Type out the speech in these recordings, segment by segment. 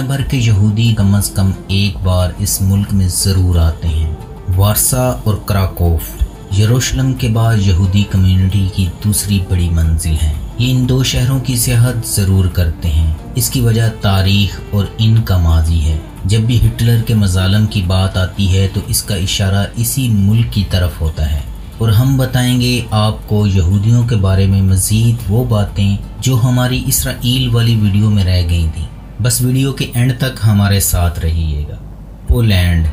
भर के यहूदी कम अज़ कम एक बार इस मुल्क में ज़रूर आते हैं। वारसा और क्राकोव यरूशलेम के बाद यहूदी कम्युनिटी की दूसरी बड़ी मंजिल है। ये इन दो शहरों की सियाहत ज़रूर करते हैं। इसकी वजह तारीख़ और इनका माजी है। जब भी हिटलर के मज़ालम की बात आती है तो इसका इशारा इसी मुल्क की तरफ होता है। और हम बताएंगे आपको यहूदियों के बारे में मज़ीद वो बातें जो हमारी इसराइल वाली वीडियो में रह गई थी। बस वीडियो के एंड तक हमारे साथ रहिएगा। पोलैंड,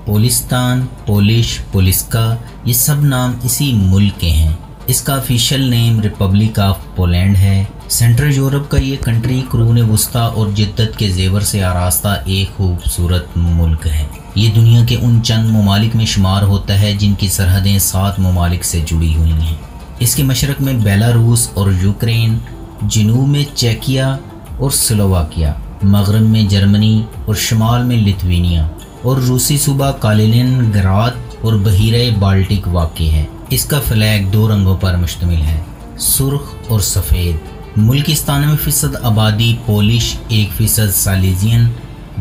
पोलिस्तान, पोलिश, पोलिस्का, ये सब नाम इसी मुल्क के हैं। इसका official name Republic of Poland है। सेंट्रल यूरोप का ये कंट्री कुरून वस्ता और जिद्दत के जेवर से आरास्ता एक खूबसूरत मुल्क है। ये दुनिया के उन चंद ममालिक में शुमार होता है जिनकी सरहदें 7 ममालिक से जुड़ी हुई हैं। इसके मशरक़ में बेलारूस और यूक्रेन, जनूब में चेकिया और स्लोवाकिया, मगरब में जर्मनी और शुमाल में लिथुआनिया और रूसी सूबा कालिनिनग्राद और बहीरे बाल्टिक वाक़ है। इसका फ्लैग 2 रंगों पर मुश्तमिल है, सुर्ख और सफ़ेद। मुल्क की 97% आबादी पोलिश, 1% सालिजियन,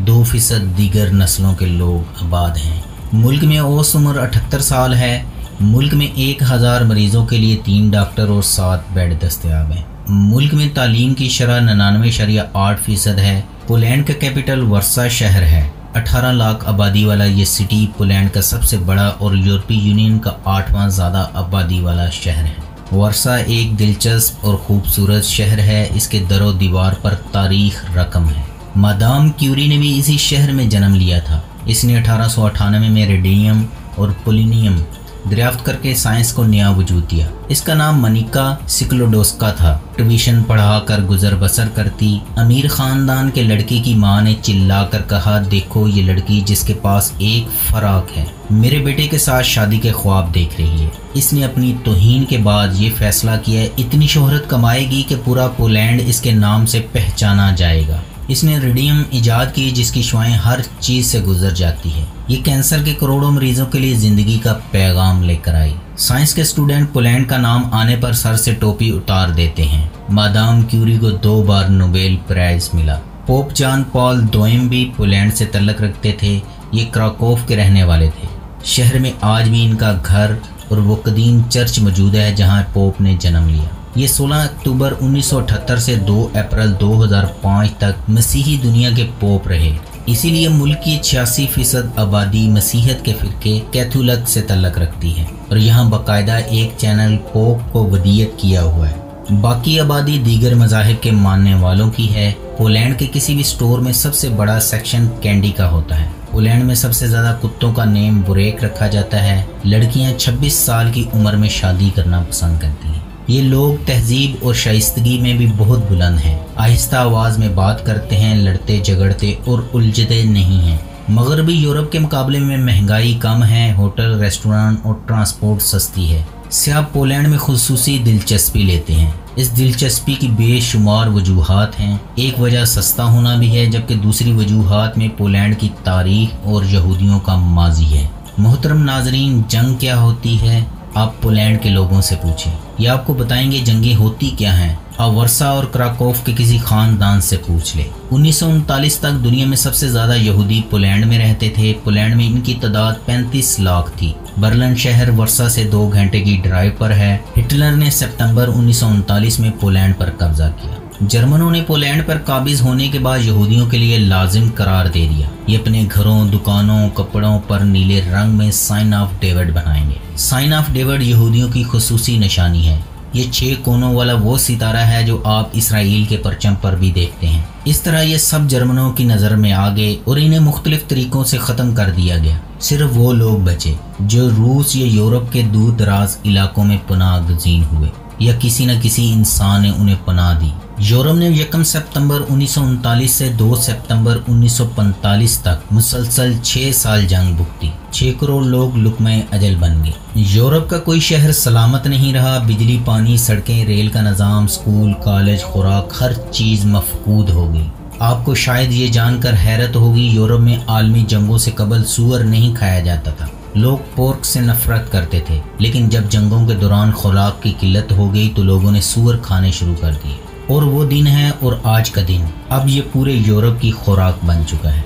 2% दीगर नस्लों के लोग आबाद हैं। मुल्क में औसत उम्र 78 साल है। मुल्क में 1000 मरीज़ों के लिए 3 डॉक्टर और 7 बेड दस्तयाब हैं। मुल्क में तालीम की शरह 99.8% है। पोलैंड का कैपिटल वर्सा शहर है। 18 लाख आबादी वाला ये सिटी पोलैंड का सबसे बड़ा और यूरोपीय यूनियन का 8वां ज़्यादा आबादी वाला शहर है। वर्सा एक दिलचस्प और ख़ूबसूरत शहर है। इसके दरो दीवार पर तारीख़ रकम है। मादाम क्यूरी ने भी इसी शहर में जन्म लिया था। इसने 1898 में रेडियम और पोलिनियम दरियाफ्त करके साइंस को नया वजूद दिया। इसका नाम मनिका सिक्लोडोस्का था। ट्यूशन पढ़ा कर गुजर बसर करती अमीर ख़ानदान के लड़के की माँ ने चिल्ला कर कहा, देखो ये लड़की जिसके पास एक फराक है, मेरे बेटे के साथ शादी के ख्वाब देख रही है। इसने अपनी तौहीन के बाद ये फैसला किया इतनी शोहरत कमाएगी कि पूरा पोलैंड इसके नाम से पहचाना जाएगा। इसने रेडियम इजाद की जिसकी शुआएं हर चीज़ से गुजर जाती है। ये कैंसर के करोड़ों मरीजों के लिए ज़िंदगी का पैगाम लेकर आई। साइंस के स्टूडेंट पोलैंड का नाम आने पर सर से टोपी उतार देते हैं। मादाम क्यूरी को 2 बार नोबेल प्राइज़ मिला। पोप जॉन पॉल दोएम भी पोलैंड से तल्लक रखते थे। ये क्राकोव के रहने वाले थे। शहर में आज भी इनका घर और वो कदीम चर्च मौजूद है जहाँ पोप ने जन्म लिया। ये 16 अक्टूबर 1978 से 2 अप्रैल 2005 तक मसीही दुनिया के पोप रहे। इसीलिए मुल्क की 86% आबादी मसीहत के फ़िरके कैथोलिक से तल्लक रखती है और यहाँ बाकायदा एक चैनल पोप को वदीयत किया हुआ है। बाकी आबादी दीगर मज़ाहिब के मानने वालों की है। पोलैंड के किसी भी स्टोर में सबसे बड़ा सेक्शन कैंडी का होता है। पोलैंड में सबसे ज़्यादा कुत्तों का नेम बुरेक रखा जाता है। लड़कियाँ 26 साल की उम्र में शादी करना पसंद करती हैं। ये लोग तहजीब और शाइस्तगी में भी बहुत बुलंद हैं। आहिस्ता आवाज़ में बात करते हैं, लड़ते झगड़ते और उलझते नहीं हैं। मगरबी यूरोप के मुकाबले में महंगाई कम है। होटल, रेस्टोरेंट और ट्रांसपोर्ट सस्ती है। सियाह पोलैंड में खुसूसी दिलचस्पी लेते हैं। इस दिलचस्पी की बेशुमार वजूहात हैं। एक वजह सस्ता होना भी है, जबकि दूसरी वजूहात में पोलैंड की तारीख और यहूदियों का माजी है। मोहतरम नाजरीन, जंग क्या होती है आप पोलैंड के लोगों से पूछें, ये आपको बताएंगे जंगें होती क्या हैं। आप वर्सा और क्राकोव के किसी खानदान से पूछ ले। 1939 तक दुनिया में सबसे ज़्यादा यहूदी पोलैंड में रहते थे। पोलैंड में इनकी तादाद 35 लाख थी। बर्लिन शहर वर्सा से 2 घंटे की ड्राइव पर है। हिटलर ने सितंबर 1939 में पोलैंड पर कब्जा किया। जर्मनों ने पोलैंड पर काबिज होने के बाद यहूदियों के लिए लाजिम करार दे दिया। ये अपने घरों, दुकानों, कपड़ों पर नीले रंग में साइन ऑफ डेविड बनाएंगे। साइन ऑफ डेविड यहूदियों की खुसूसी निशानी है। ये 6 कोनों वाला वो सितारा है जो आप इसराइल के परचम पर भी देखते हैं। इस तरह ये सब जर्मनों की नज़र में आ गए और इन्हें मुख्तलिफ तरीकों से ख़त्म कर दिया गया। सिर्फ वो लोग बचे जो रूस या यूरोप के दूर दराज इलाकों में पनाह गज़ीन हुए या किसी न किसी इंसान ने उन्हें पनाह दी। यूरोप ने 1 सितंबर 1939 से 2 सितंबर 1945 तक मुसलसल 6 साल जंग भुगती। 6 करोड़ लोग लुकमे अजल बन गए। यूरोप का कोई शहर सलामत नहीं रहा। बिजली, पानी, सड़कें, रेल का निज़ाम, स्कूल, कॉलेज, खुराक, हर चीज़ मफकूद हो गई। आपको शायद ये जानकर हैरत होगी, यूरोप में आलमी जंगों से कबल सूअर नहीं खाया जाता था। लोग पोर्क से नफरत करते थे, लेकिन जब जंगों के दौरान खुराक की किल्लत हो गई तो लोगों ने सूअर खाने शुरू कर दिए। اور وہ دن ہے اور آج کا دن اب یہ پورے یورپ کی خوراک بن چکا ہے۔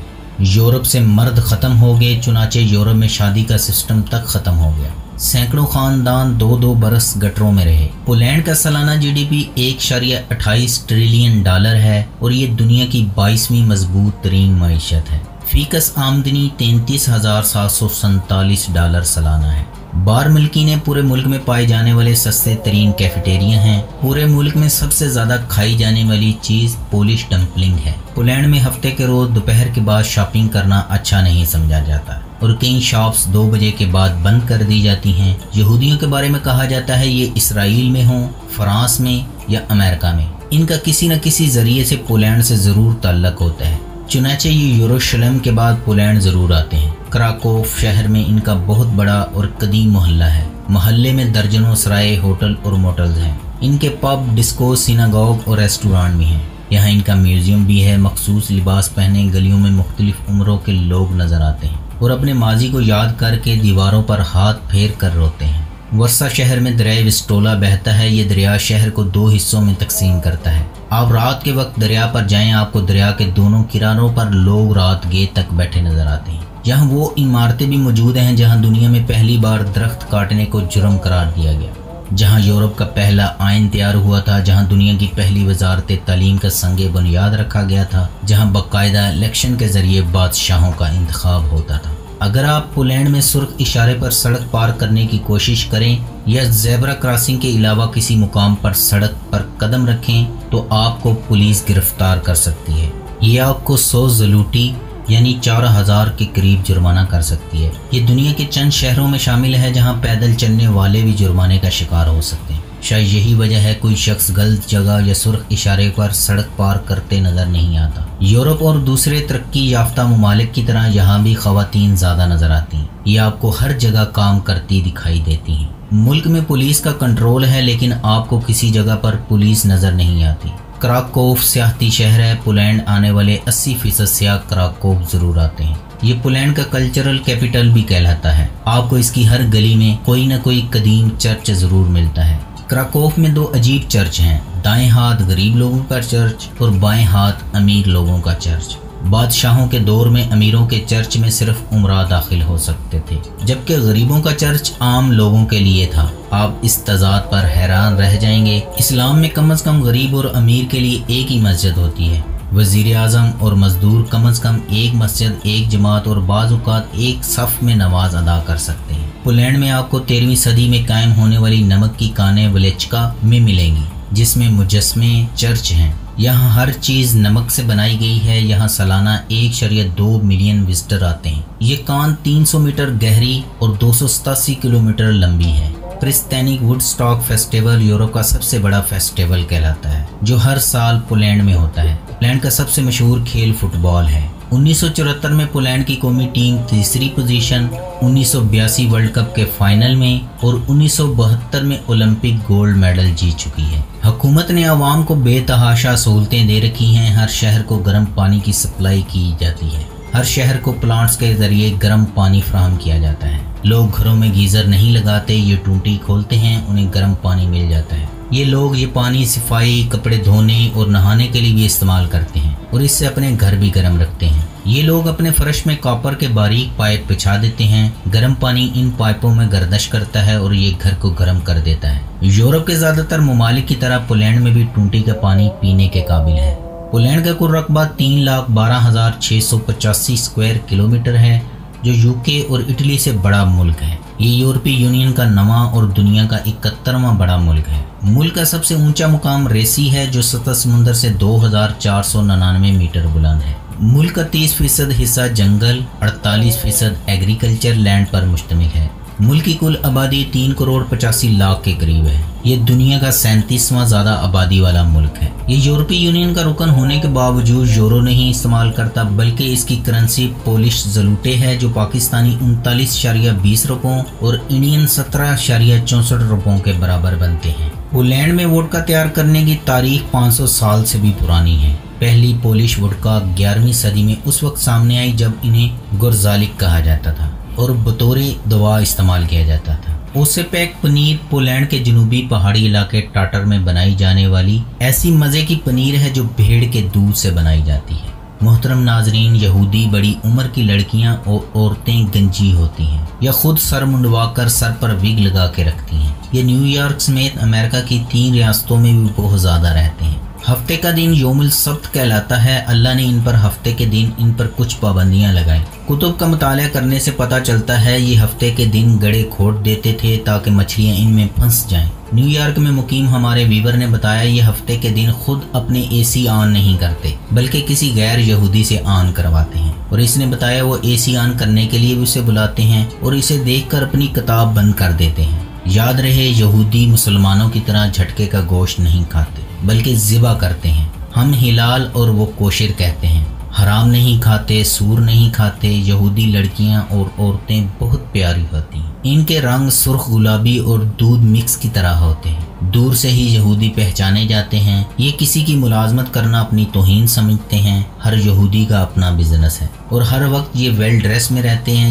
یورپ سے مرد ختم ہو گئے، چنانچہ یورپ میں شادی کا سسٹم تک ختم ہو گیا۔ سینکڑوں خاندان 2 برس گٹروں میں رہے۔ پولینڈ کا سالانہ GDP 1.28 ٹریلین ڈالر ہے اور یہ دنیا کی 22ویں مضبوط ترین معیشت ہے۔ فی کس آمدنی 33,747 ڈالر سالانہ ہے۔ بار ملکی نے پورے ملک میں پائے جانے والے سستے ترین کیفیٹیریا ہیں۔ پورے ملک میں سب سے زیادہ کھائی جانے والی چیز پولش ڈمپلنگ ہے۔ پولینڈ میں ہفتے کے روز دوپہر کے بعد شاپنگ کرنا اچھا نہیں سمجھا جاتا اور کئی شاپس 2 بجے کے بعد بند کر دی جاتی ہیں۔ یہودیوں کے بارے میں کہا جاتا ہے یہ اسرائیل میں ہوں، فرانس میں یا امریکہ میں، ان کا کسی نہ کسی ذریعے سے پولینڈ سے ضرور تعلق ہوتا ہے، چنانچہ یہ یروشلم کے بعد پولینڈ ضرور آتے ہیں۔ کراکوف شہر میں ان کا بہت بڑا اور قدیم محلہ ہے۔ محلے میں درجنوں سرائے، ہوٹل اور موٹلز ہیں۔ ان کے پب، ڈسکو، سیناگوگ اور ریسٹورانٹ بھی ہیں۔ یہاں ان کا میوزیم بھی ہے۔ مخصوص لباس پہنے گلیوں میں مختلف عمروں کے لوگ نظر آتے ہیں اور اپنے ماضی کو یاد کر کے دیواروں پر ہاتھ پھیر کر روتے ہیں۔ ورسا شہر میں دریائے وسٹولا بہتا ہے۔ یہ دریا شہر کو 2 حصوں میں تقسیم کرتا ہے۔ آپ رات کے وقت دریا پر جائیں، آپ کو دریا کے دونوں کناروں پر لوگ رات گئے تک بیٹھے نظر آتے ہیں۔ یہاں وہ عمارتیں بھی موجود ہیں جہاں دنیا میں پہلی بار درخت کاٹنے کو جرم قرار دیا گیا، جہاں یورپ کا پہلا آئین تیار ہوا تھا، جہاں دنیا کی پہلی وزارت تعلیم کا سنگ بنیاد رکھا گیا تھا، جہاں باقاعدہ الیکشن کے ذریعے بادشاہوں کا انتخاب ہوتا تھا۔ اگر آپ پولینڈ میں سرخ اشارے پر سڑک پار کرنے کی کوشش کریں یا زیبرا کراسنگ کے علاوہ کسی مقام پر سڑک پر قدم رکھیں تو آپ کو پولیس گرفتار کر سکتی ہے۔ یہ آپ کو 100 زلوٹی یعنی 4000 کے قریب جرمانہ کر سکتی ہے۔ یہ دنیا کے چند شہروں میں شامل ہے جہاں پیدل چلنے والے بھی جرمانے کا شکار ہو سکتے ہیں۔ شاید یہی وجہ ہے کوئی شخص غلط جگہ یا سرخ اشارے پر سڑک پار کرتے نظر نہیں آتا۔ یورپ اور دوسرے ترقی یافتہ ممالک کی طرح یہاں بھی خواتین زیادہ نظر آتی ہیں۔ یہ آپ کو ہر جگہ کام کرتی دکھائی دیتی ہیں۔ ملک میں پولیس کا کنٹرول ہے لیکن آپ کو کسی جگہ پر پولیس نظر نہیں آتی۔ کراکوف سیاحتی شہر ہے۔ پولینڈ آنے والے 80% سیاح کراکوف ضرور آتے ہیں۔ یہ پولینڈ کا کلچرل کیپٹل بھی کہلاتا ہے۔ آپ کو اس کی ہر گلی میں کوئی نہ کوئی قدیم چرچ ضرور ملتا ہے۔ کراکوف میں 2 عجیب چرچ ہیں، دائیں ہاتھ غریب لوگوں کا چرچ اور بائیں ہاتھ امیر لوگوں کا چرچ۔ بادشاہوں کے دور میں امیروں کے چرچ میں صرف عمرہ داخل ہو سکتے تھے، جبکہ غریبوں کا چرچ عام لوگوں کے لیے تھا۔ آپ اس تضاد پر حیران رہ جائیں گے۔ اسلام میں کم از کم غریب اور امیر کے لیے ایک ہی مسجد ہوتی ہے۔ وزیر اعظم اور مزدور کم از کم ایک مسجد، ایک جماعت اور بعض اوقات ایک صف میں نماز ادا کر سکتے ہیں۔ پولینڈ میں آپ کو 13ویں صدی میں قائم ہونے والی نمک کی کانیں ولیچکا میں ملیں گی، جس میں مجسمے چرچ ہیں۔ یہاں ہر چیز نمک سے بنائی گئی ہے۔ یہاں سالانہ 1.2 ملین وزٹر آتے ہیں۔ یہ کان 300 میٹر گہری اور 287 کلومیٹر لمبی ہے۔ پرستینک ووڈ سٹاک فیسٹیول یورپ کا سب سے بڑا فیسٹیول کہلاتا ہے جو ہر سال پولینڈ میں ہوتا ہے۔ پولینڈ کا سب سے مشہور کھیل فٹ بال ہے۔ 1974 میں پولینڈ کی قومی ٹیم تیسری پوزیشن، 1982 ورلڈ کپ کے فائنل میں اور 1972 میں اولمپک گولڈ میڈل جیت چکی ہے۔ حکومت نے عوام کو بے تحاشا سہولتیں دے رکھی ہیں۔ ہر شہر کو گرم پانی کی سپلائی کی جاتی ہے۔ ہر شہر کو پلانٹس کے ذریعے گرم پانی فراہم کیا جاتا ہے۔ لوگ گھروں میں گیزر نہیں لگاتے، یہ ٹونٹی کھولتے ہیں، انہیں گرم پانی مل جاتا ہے۔ یہ لوگ یہ پانی صفائی، کپڑے دھونے اور نہانے کے لیے بھی استعمال کرتے ہیں اور اس سے اپنے گھر بھی گرم رکھتے ہیں۔ یہ لوگ اپنے فرش میں کاپر کے باریک پائپ بچھا دیتے ہیں۔ گرم پانی ان پائپوں میں گردش کرتا ہے اور یہ گھر کو گرم کر دیتا ہے۔ یورپ کے زیادہ تر ممالک کی طرح پولینڈ میں بھی ٹونٹی کا پانی پینے کے قابل ہے۔ پولینڈ کا کل رقبہ 3,12,685 اسکوائر کلومیٹر ہے، جو UK اور اٹلی سے بڑا ملک ہے۔ یہ یورپی یونین کا 9واں اور دنیا کا 71واں بڑا ملک ہے۔ ملک کا سب سے اونچا مقام ریسی ہے جو سطح سمندر سے 2,499 میٹر بلند ہے۔ ملک کا 30% حصہ جنگل، 48% ایگریکلچر لینڈ پر مشتمل ہے۔ ملک کی کل آبادی 3,85,00,000 کے قریب ہے۔ یہ دنیا کا 37واں زیادہ آبادی والا ملک ہے۔ یہ یورپی یونین کا رکن ہونے کے باوجود یورو نہیں استعمال کرتا، بلکہ اس کی کرنسی پولش زلوٹے ہے جو پاکستانی 39.20 روپوں اور انڈین 17.64 روپوں کے برابر بنتے ہیں۔ پولینڈ میں ووڈکا تیار کرنے کی تاریخ 500 سال سے بھی پرانی ہے۔ پہلی پولش ووڈکا 11ویں صدی میں اس وقت سامنے آئی جب انہیں گورزالک کہا جاتا تھا اور بطور دوا استعمال کیا جاتا تھا۔ ओसेपेक पनीर पोलैंड के जनूबी पहाड़ी इलाके टाटर में बनाई जाने वाली ऐसी मज़े की पनीर है जो भेड़ के दूध से बनाई जाती है। मोहतरम नाजरीन, यहूदी बड़ी उम्र की लड़कियां और औरतें गंजी होती हैं या खुद सर मुंडवाकर सर पर विग लगा के रखती हैं। ये न्यूयॉर्क समेत अमेरिका की 3 रियासतों में भी बहुत ज़्यादा रहते हैं। हफ्ते का दिन यौमुल सब्त कहलाता है। अल्लाह ने इन पर हफ्ते के दिन इन पर कुछ पाबंदियां लगाई। कुतुब का मुताला करने से पता चलता है ये हफ्ते के दिन गड़े खोद देते थे ताकि मछलियां इनमें फंस जाएं। न्यूयॉर्क में मुकीम हमारे वीवर ने बताया ये हफ्ते के दिन खुद अपने एसी ऑन नहीं करते बल्कि किसी गैर यहूदी से ऑन करवाते हैं। और इसने बताया वो एसी ऑन करने के लिए भी उसे बुलाते हैं और इसे देखकर अपनी किताब बंद कर देते हैं। याद रहे, यहूदी मुसलमानों की तरह झटके का गोश्त नहीं खाते बल्कि ज़िबा करते हैं। हम हिलाल और वो कोशिर कहते हैं। हराम नहीं खाते, सूर नहीं खाते। यहूदी लड़कियां और औरतें बहुत प्यारी होती हैं। इनके रंग सुर्ख गुलाबी और दूध मिक्स की तरह होते हैं। दूर से ही यहूदी पहचाने जाते हैं। ये किसी की मुलाजमत करना अपनी तौहीन समझते हैं। हर यहूदी का अपना बिजनेस है और हर वक्त ये वेल ड्रेस में रहते हैं।